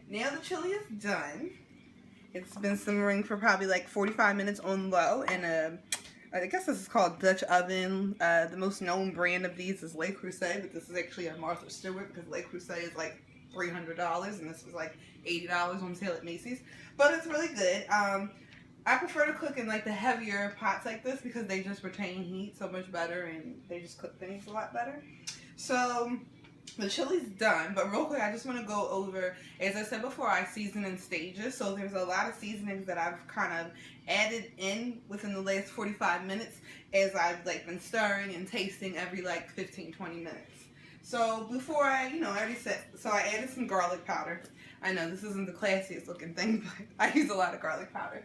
now the chili is done. It's been simmering for probably like 45 minutes on low, and I guess this is called Dutch oven. The most known brand of these is Le Creuset, but this is actually a Martha Stewart because Le Creuset is like $300 and this was like $80 on sale at Macy's. But it's really good. I prefer to cook in like the heavier pots like this because they just retain heat so much better and they just cook things a lot better. So the chili's done, but real quick I just want to go over, as I said before, I season in stages. So there's a lot of seasonings that I've kind of added in within the last 45 minutes as I've like been stirring and tasting every like 15-20 minutes. So before I already said, so I added some garlic powder. I know this isn't the classiest looking thing, but I use a lot of garlic powder.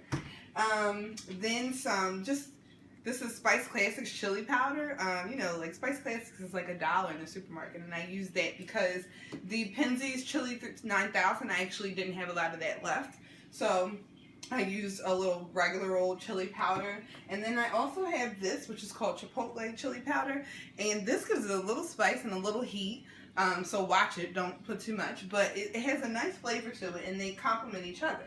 Then some, this is Spice Classics chili powder. Like Spice Classics is like $1 in the supermarket, and I use that because the Penzeys Chili 9000, I actually didn't have a lot of that left. So I used a little regular old chili powder. And then I also have this, which is called Chipotle chili powder. And this gives it a little spice and a little heat. So watch it, don't put too much. But it has a nice flavor to it, and they complement each other.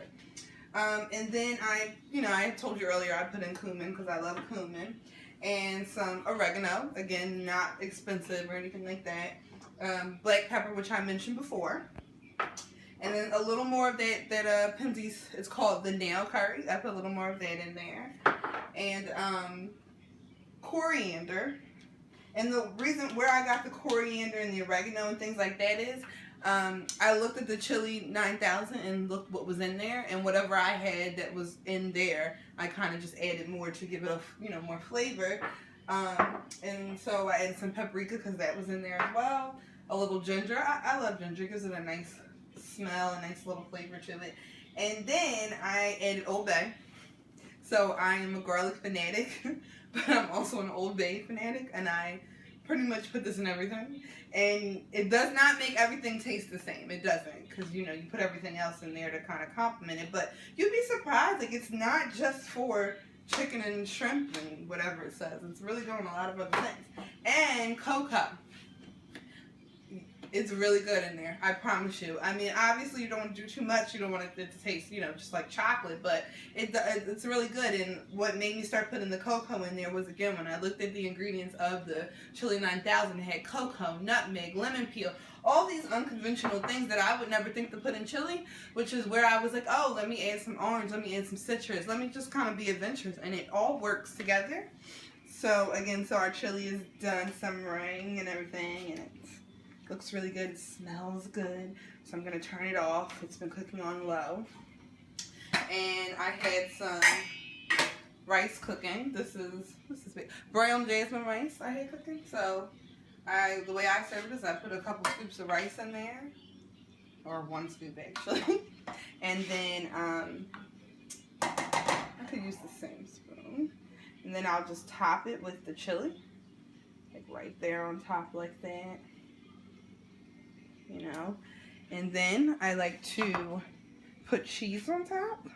And then I told you earlier I put in cumin because I love cumin. And some oregano, again, not expensive or anything like that. Black pepper, which I mentioned before. And then a little more of that Penzeys, it's called the nail curry. I put a little more of that in there. And coriander. And the reason where I got the coriander and the oregano and things like that is, I looked at the Chili 9000 and looked what was in there, and whatever I had that was in there, I kind of just added more to give it a, more flavor. And so I added some paprika because that was in there as well. A little ginger. I love ginger. It gives it a nice smell, a nice little flavor to it. And then I added Old Bay. So I am a garlic fanatic, but I'm also an Old Bay fanatic, and I pretty much put this in everything. And it does not make everything taste the same. It doesn't, because you put everything else in there to kind of complement it. But you'd be surprised, like, it's not just for chicken and shrimp and whatever it says. It's really doing a lot of other things. And cocoa. It's really good in there, I promise you. I mean, obviously you don't want to do too much. You don't want it to taste, just like chocolate, but it's really good. And what made me start putting the cocoa in there was, again, when I looked at the ingredients of the Chili 9000, it had cocoa, nutmeg, lemon peel, all these unconventional things that I would never think to put in chili, which is where I was like, oh, let me add some orange, let me add some citrus, let me just kind of be adventurous, and it all works together. So, again, our chili is done simmering and everything, and it's looks really good. It smells good. So I'm going to turn it off. It's been cooking on low. And I had some rice cooking. This is big. Brown jasmine rice I had cooking. So the way I serve it is I put a couple scoops of rice in there. Or 1 scoop actually. And then I could use the same spoon. And then I'll just top it with the chili. Like right there on top like that. And then I like to put cheese on top.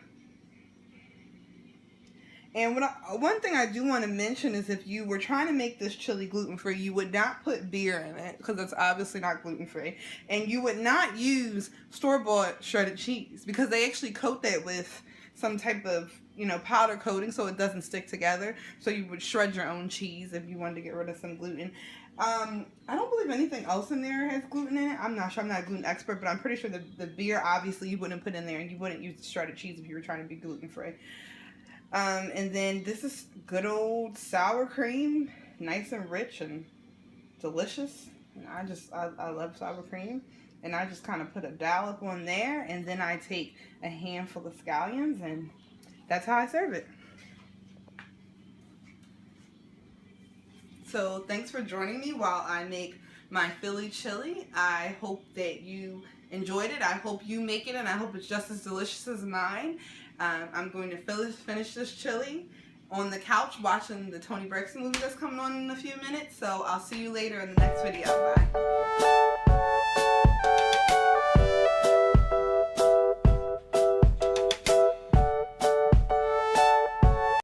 And one thing I do want to mention is if you were trying to make this chili gluten-free, you would not put beer in it because it's obviously not gluten-free. And you would not use store-bought shredded cheese because they actually coat that with some type of, powder coating so it doesn't stick together. So you would shred your own cheese if you wanted to get rid of some gluten. I don't believe anything else in there has gluten in it. I'm not sure. I'm not a gluten expert, but I'm pretty sure the beer, obviously, you wouldn't put in there, and you wouldn't use the shredded cheese if you were trying to be gluten-free. And then this is good old sour cream, nice and rich and delicious. And I love sour cream. And I just kind of put a dollop on there, and then I take a handful of scallions, and that's how I serve it. So thanks for joining me while I make my Philly chili. I hope that you enjoyed it. I hope you make it, and I hope it's just as delicious as mine. I'm going to finish this chili on the couch watching the Toni Braxton movie that's coming on in a few minutes. So I'll see you later in the next video. Bye.